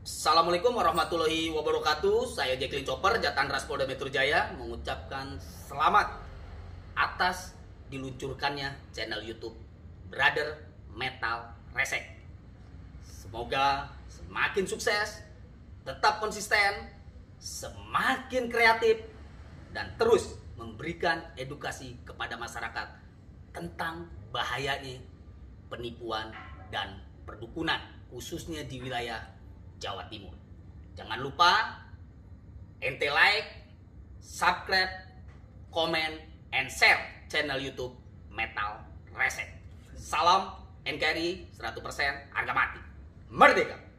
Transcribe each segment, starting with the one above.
Assalamualaikum warahmatullahi wabarakatuh. Saya Jacqueline Chopper, Jatan Ras Polda Metro Jaya, mengucapkan selamat atas diluncurkannya channel YouTube Brother Metal Resek. Semoga semakin sukses, tetap konsisten, semakin kreatif, dan terus memberikan edukasi kepada masyarakat tentang bahayanya penipuan dan perdukunan, khususnya di wilayah Jawa Timur. Jangan lupa ente like, subscribe, comment, and share channel YouTube Metal Resek. Salam NKRI 100% harga mati. Merdeka!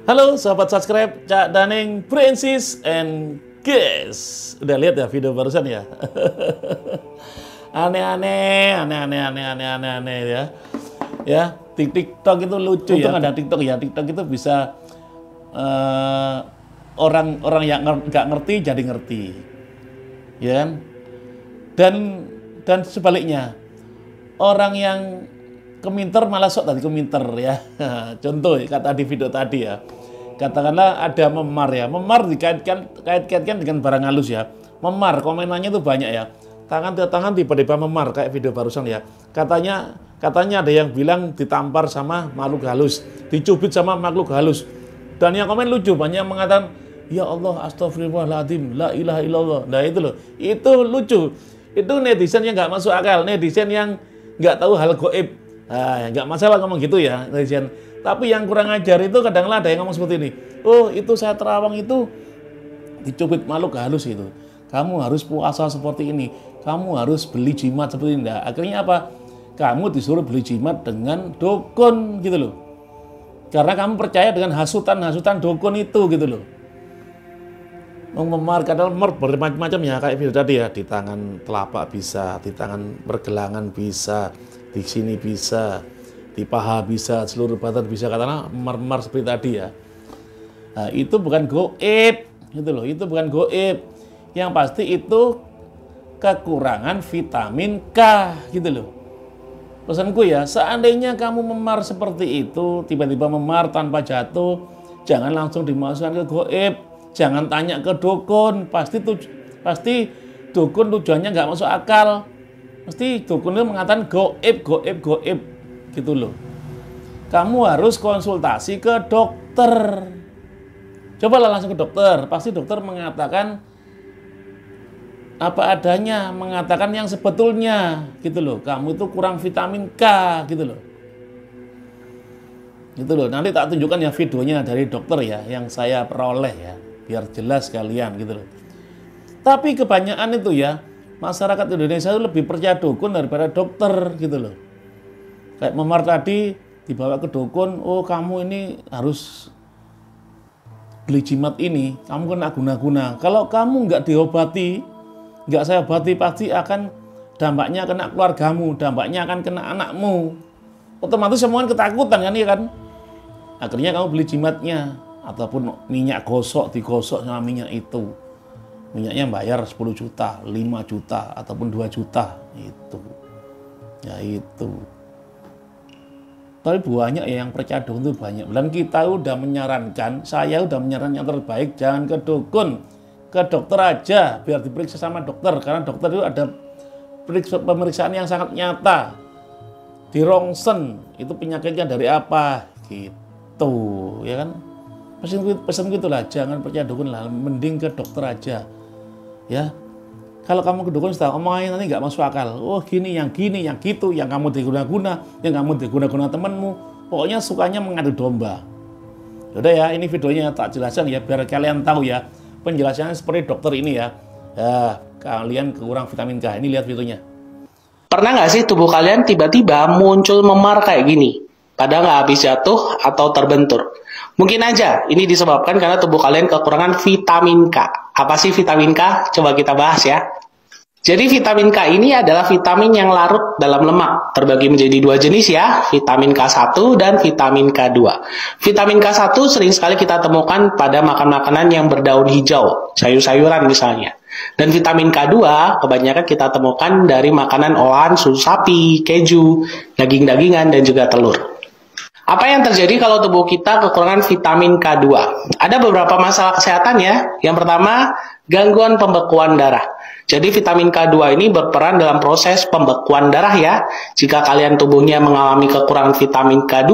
Halo sahabat subscribe Cak Daning Princess and Guys. Udah lihat ya video barusan ya? Aneh-aneh ya. Ya, TikTok itu lucu ya. Untung ada TikTok ya. TikTok itu bisa orang yang nggak ngerti jadi ngerti. Ya kan? Dan sebaliknya. Orang yang keminter malah sok tadi keminter ya. Contoh kata di video tadi ya. Katakanlah ada memar ya. Memar dikaitkan dengan barang halus ya. Memar komenannya itu banyak ya. Tangan tiba-tiba memar kayak video barusan ya. Katanya ada yang bilang ditampar sama makhluk halus, dicubit sama makhluk halus. Dan yang komen lucu, banyak yang mengatakan, "Ya Allah, astagfirullahaladzim, la ilaha illallah." Nah itu loh. Itu lucu. Itu netizen yang nggak masuk akal, netizen yang nggak tahu hal goib. Nah, nggak masalah ngomong gitu ya netizen. Tapi yang kurang ajar itu kadang-kadang ada yang ngomong seperti ini. Oh itu saya terawang itu dicubit makhluk halus itu. Kamu harus puasa seperti ini. Kamu harus beli jimat seperti ini. Nah, akhirnya apa? Kamu disuruh beli jimat dengan dukun gitu loh. Karena kamu percaya dengan hasutan dukun itu gitu loh. Memar, kadang memar bermacam-macam ya, kayak video tadi ya, di tangan telapak bisa, di tangan pergelangan bisa, di sini bisa, di paha bisa, seluruh badan bisa, katanya memar seperti tadi ya. Nah, itu bukan goib, gitu loh, itu bukan goib. Yang pasti itu kekurangan vitamin K, gitu loh. Pesanku ya, seandainya kamu memar seperti itu, tiba-tiba memar tanpa jatuh, jangan langsung dimasukkan ke goib. Jangan tanya ke dukun, pasti dukun tujuannya nggak masuk akal. Pasti dukun itu mengatakan goib, gitu loh. Kamu harus konsultasi ke dokter. Cobalah langsung ke dokter, pasti dokter mengatakan apa adanya, mengatakan yang sebetulnya, gitu loh. Kamu itu kurang vitamin K, gitu loh. Gitu loh. Nanti tak tunjukkan ya videonya dari dokter ya, yang saya peroleh ya. Biar jelas kalian gitu loh. Tapi kebanyakan itu ya, masyarakat Indonesia itu lebih percaya dukun daripada dokter gitu loh. Kayak memar tadi dibawa ke dukun, oh kamu ini harus beli jimat ini, kamu kena guna-guna. Kalau kamu nggak diobati, nggak saya obati, pasti akan dampaknya kena keluargamu, dampaknya akan kena anakmu. Otomatis semua ketakutan kan ya kan. Akhirnya kamu beli jimatnya. Ataupun minyak gosok, digosok sama minyak itu. Minyaknya bayar 10 juta, 5 juta, ataupun 2 juta. Itu. Ya itu. Tapi banyak ya yang percaya dukun itu banyak. Dan kita udah menyarankan, saya udah menyarankan yang terbaik, jangan ke dukun. Ke dokter aja, biar diperiksa sama dokter. Karena dokter itu ada pemeriksaan yang sangat nyata. Di rongsen, itu penyakitnya dari apa? Gitu, ya kan? Pesan gitulah, jangan percaya dukun lah, mending ke dokter aja, ya. Kalau kamu ke dukun sudah omongannya nanti nggak masuk akal. Oh gini, yang gitu, yang kamu diguna-guna, yang kamu diguna-guna temanmu. Pokoknya sukanya mengadu domba. Udah ya, ini videonya tak jelaskan ya, biar kalian tahu ya. Penjelasannya seperti dokter ini ya. Ya, kalian kurang vitamin K. Ini lihat videonya. Pernah nggak sih tubuh kalian tiba-tiba muncul memar kayak gini? Padahal nggak habis jatuh atau terbentur. Mungkin aja ini disebabkan karena tubuh kalian kekurangan vitamin K. Apa sih vitamin K? Coba kita bahas ya. Jadi vitamin K ini adalah vitamin yang larut dalam lemak. Terbagi menjadi dua jenis ya, vitamin K1 dan vitamin K2. Vitamin K1 sering sekali kita temukan pada makan-makanan yang berdaun hijau, sayur-sayuran misalnya. Dan vitamin K2 kebanyakan kita temukan dari makanan olahan susu sapi, keju, daging-dagingan, dan juga telur. Apa yang terjadi kalau tubuh kita kekurangan vitamin K2? Ada beberapa masalah kesehatan ya. Yang pertama, gangguan pembekuan darah. Jadi vitamin K2 ini berperan dalam proses pembekuan darah ya. Jika kalian tubuhnya mengalami kekurangan vitamin K2,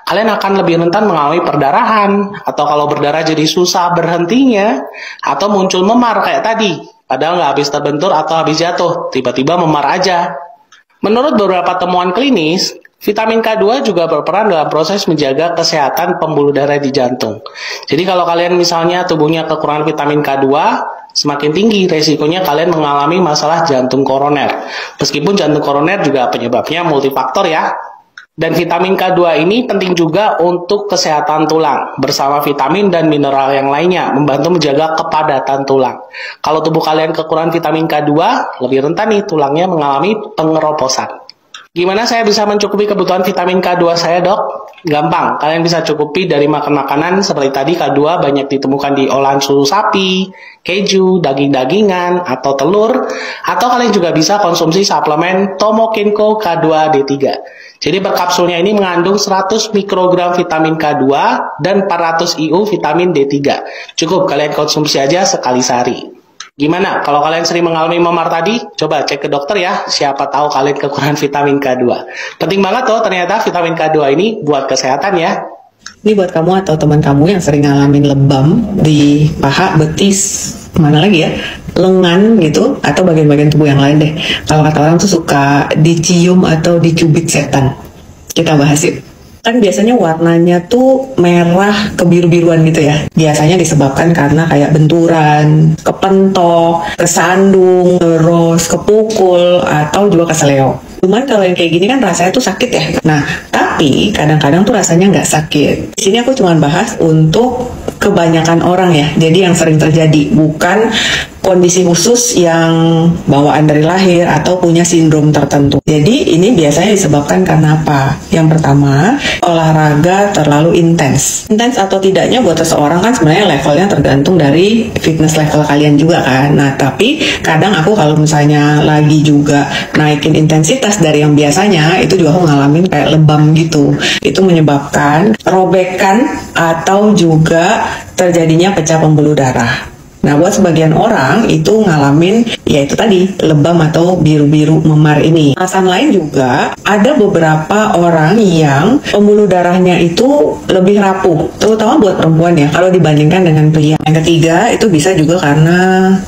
kalian akan lebih rentan mengalami perdarahan. Atau kalau berdarah jadi susah berhentinya, atau muncul memar kayak tadi. Padahal nggak habis terbentur atau habis jatuh, tiba-tiba memar aja. Menurut beberapa temuan klinis, vitamin K2 juga berperan dalam proses menjaga kesehatan pembuluh darah di jantung. Jadi kalau kalian misalnya tubuhnya kekurangan vitamin K2, semakin tinggi resikonya kalian mengalami masalah jantung koroner. Meskipun jantung koroner juga penyebabnya multifaktor ya. Dan vitamin K2 ini penting juga untuk kesehatan tulang, bersama vitamin dan mineral yang lainnya, membantu menjaga kepadatan tulang. Kalau tubuh kalian kekurangan vitamin K2, lebih rentan nih tulangnya mengalami pengeroposan. Gimana saya bisa mencukupi kebutuhan vitamin K2 saya, dok? Gampang, kalian bisa cukupi dari makan makanan seperti tadi. K2 banyak ditemukan di olahan susu sapi, keju, daging-dagingan, atau telur. Atau kalian juga bisa konsumsi suplemen Tomokenko K2D3. Jadi per kapsulnya ini mengandung 100 mikrogram vitamin K2 dan 400 IU vitamin D3. Cukup kalian konsumsi aja sekali sehari. Gimana? Kalau kalian sering mengalami memar tadi, coba cek ke dokter ya. Siapa tahu kalian kekurangan vitamin K2. Penting banget tuh ternyata vitamin K2 ini buat kesehatan ya. Ini buat kamu atau teman kamu yang sering ngalamin lebam di paha, betis, mana lagi ya, lengan gitu, atau bagian-bagian tubuh yang lain deh. Kalau kata orang tuh suka dicium atau dicubit setan. Kita bahas yuk. Kan biasanya warnanya tuh merah kebiru-biruan gitu ya. Biasanya disebabkan karena kayak benturan, kepentok, kesandung, terus kepukul, atau juga keseleo. Cuman kalau yang kayak gini kan rasanya tuh sakit ya. Nah, tapi kadang-kadang tuh rasanya nggak sakit. Di sini aku cuma bahas untuk kebanyakan orang ya. Jadi yang sering terjadi, bukan kondisi khusus yang bawaan dari lahir atau punya sindrom tertentu. Jadi ini biasanya disebabkan karena apa? Yang pertama, olahraga terlalu intens. Intens atau tidaknya buat seseorang kan sebenarnya levelnya tergantung dari fitness level kalian juga kan. Nah, tapi kadang aku kalau misalnya lagi juga naikin intensitas dari yang biasanya, itu juga aku ngalamin kayak lebam gitu. Itu menyebabkan robekan atau juga terjadinya pecah pembuluh darah. Nah, buat sebagian orang itu ngalamin ya itu tadi, lebam atau biru-biru memar ini. Alasan lain juga, ada beberapa orang yang pembuluh darahnya itu lebih rapuh, terutama buat perempuan ya, kalau dibandingkan dengan pria. Yang ketiga, itu bisa juga karena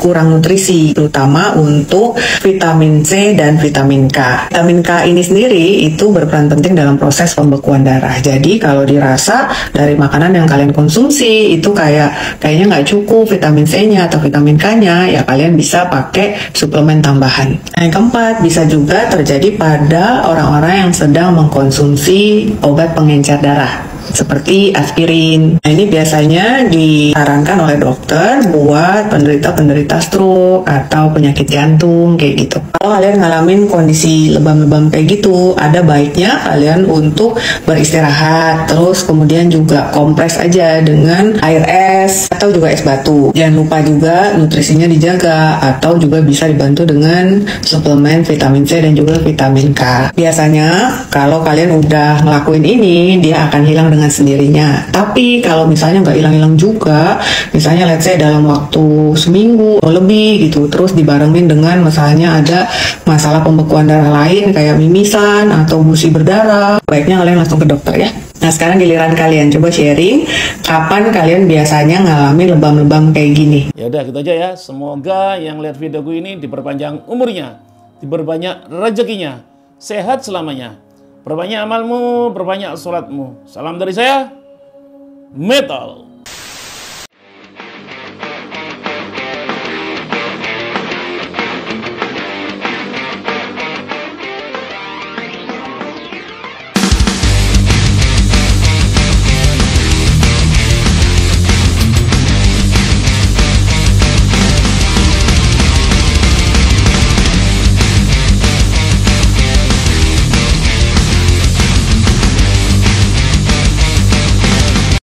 kurang nutrisi, terutama untuk vitamin C dan vitamin K. Vitamin K ini sendiri itu berperan penting dalam proses pembekuan darah. Jadi kalau dirasa dari makanan yang kalian konsumsi itu kayaknya nggak cukup vitamin C atau vitamin K-nya, ya kalian bisa pakai suplemen tambahan. Yang keempat, bisa juga terjadi pada orang-orang yang sedang mengkonsumsi obat pengencer darah seperti aspirin. Nah, ini biasanya disarankan oleh dokter buat penderita-penderita stroke atau penyakit jantung kayak gitu. Kalau kalian ngalamin kondisi lebam-lebam kayak gitu, ada baiknya kalian untuk beristirahat, terus kemudian juga kompres aja dengan air es atau juga es batu. Jangan lupa juga nutrisinya dijaga, atau juga bisa dibantu dengan suplemen vitamin C dan juga vitamin K. Biasanya kalau kalian udah ngelakuin ini, dia akan hilang dengan sendirinya. Tapi kalau misalnya nggak hilang-hilang juga, misalnya let's say dalam waktu seminggu atau lebih gitu, terus dibarengin dengan misalnya ada masalah pembekuan darah lain kayak mimisan atau gusi berdarah, baiknya kalian langsung ke dokter ya. Nah sekarang giliran kalian, coba sharing kapan kalian biasanya ngalamin lebam-lebam kayak gini. Ya udah gitu aja ya. Semoga yang lihat videoku ini diperpanjang umurnya, diperbanyak rezekinya, sehat selamanya, perbanyak amalmu, perbanyak sholatmu. Salam dari saya, Metal.